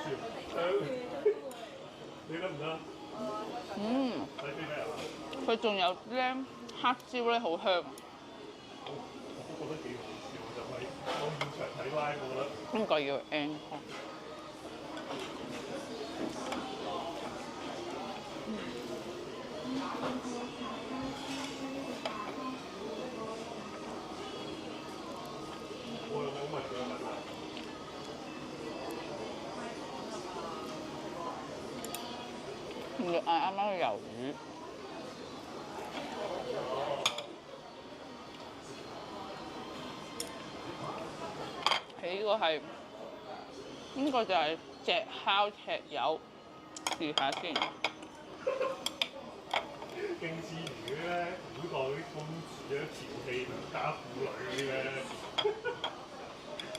笑。你得唔得？嗯，睇飛咩啊？佢仲有咧黑椒咧，好香。我都覺得幾好笑，就係我現場睇 live，我覺得呢個要 encore。我有冇乜嘢問題？要嗌啱啱嘅魷魚。呢個係呢個就係隻烤赤友，試下先。勁似如咧，古代嗰啲公主咧調戲良家婦女嗰啲咧，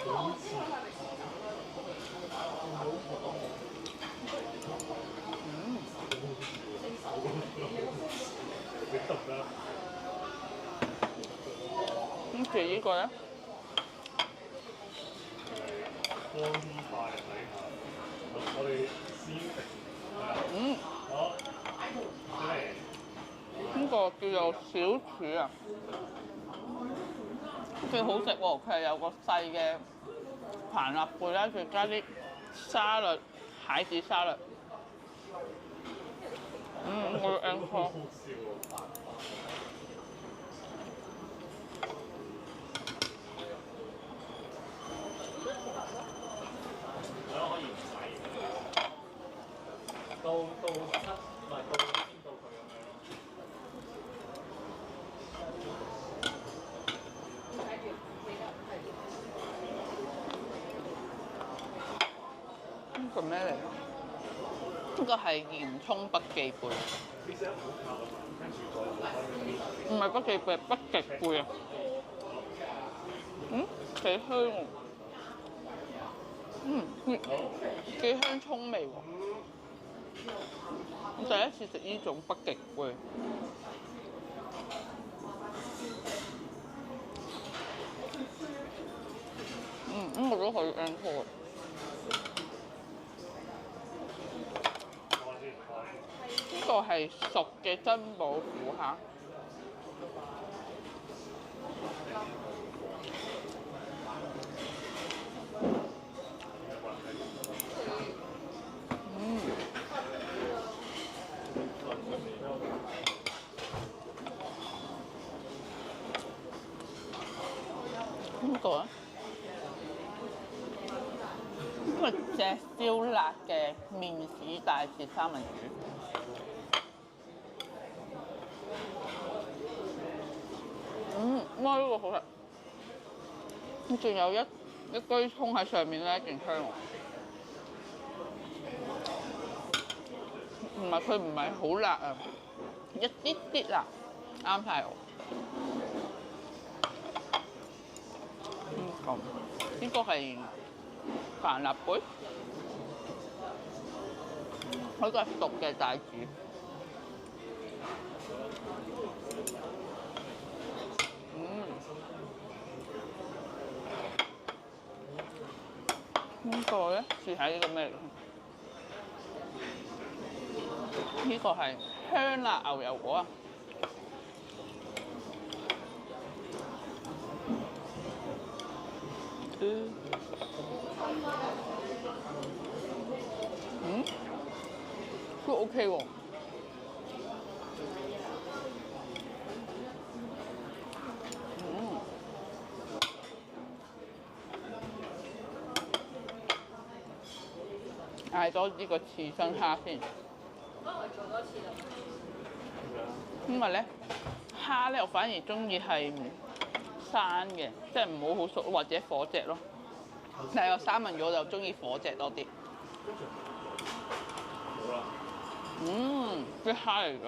好似。你得唔得？跟住呢個咧，光天化日底下，我哋先食係啊。好，嚟。呢個叫做小柱啊，佢好食喎！佢係有個細嘅彭立貝啦，再加啲沙律、蟹子沙律。我要 encore。可以唔使，到七唔係到先到佢咁樣咯。呢個咩嚟？呢個係鹽葱北記貝，唔係北記貝，係北極貝啊！幾香喎！幾香葱味喎！我第一次食呢種北極貝。呢個都可以 encore。呢個係熟嘅珍寶虎蝦。呢個啊，呢個隻燒辣嘅麵豉大切三文魚。哇！呢個好食，仲有一堆葱喺上面咧，勁香喎。唔係佢唔係好辣啊，一啲啲辣，啱晒我。呢個係帆立貝，呢個係熟嘅帶子。呢個咧，試下呢個咩嚟？呢個係香辣牛油果啊！都 OK 喎。嗌多呢個刺身蝦先。我做多次啦。因為咧蝦咧，我反而中意係生嘅，即係唔好熟或者火隻咯。但係個三文魚我就中意火隻多啲。好啦。啲蝦嚟㗎。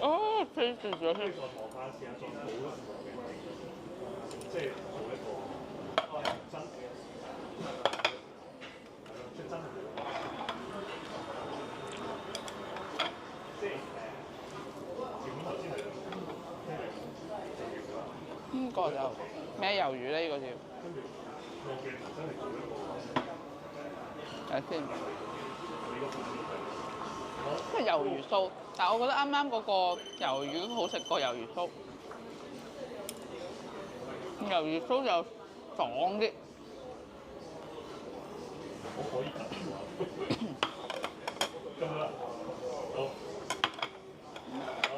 哦，飛住咗先。再磨翻試下再補一個嘅，即係做一個真嘅，即係真係即係條片頭先係呢個就咩魷魚咧？呢個叫。跟住我鏡頭真係做一個睇下先，你個盤即係魷魚酥，但係我覺得啱啱嗰個魷魚好食過魷魚酥。魷魚酥就爽啲。我可以咁樣啦，好，好，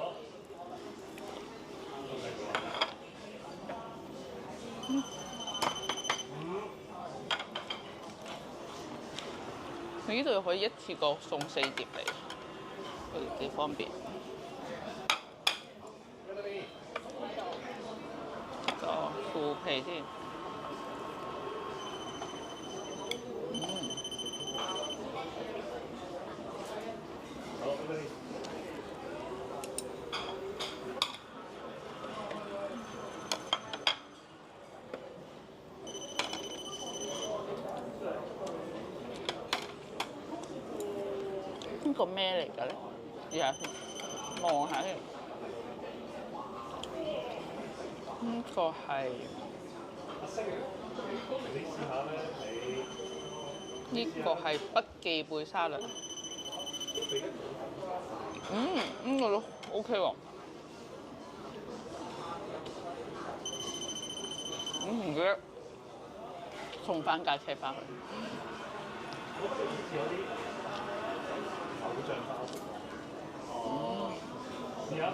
佢呢度可以一次過送4碟嚟，幾方便。個腐皮先。呢個咩嚟㗎咧？試下先，望下先。呢個係呢個係筆記貝沙律。呢個都 OK 喎。唔記得送翻架車翻去。試下。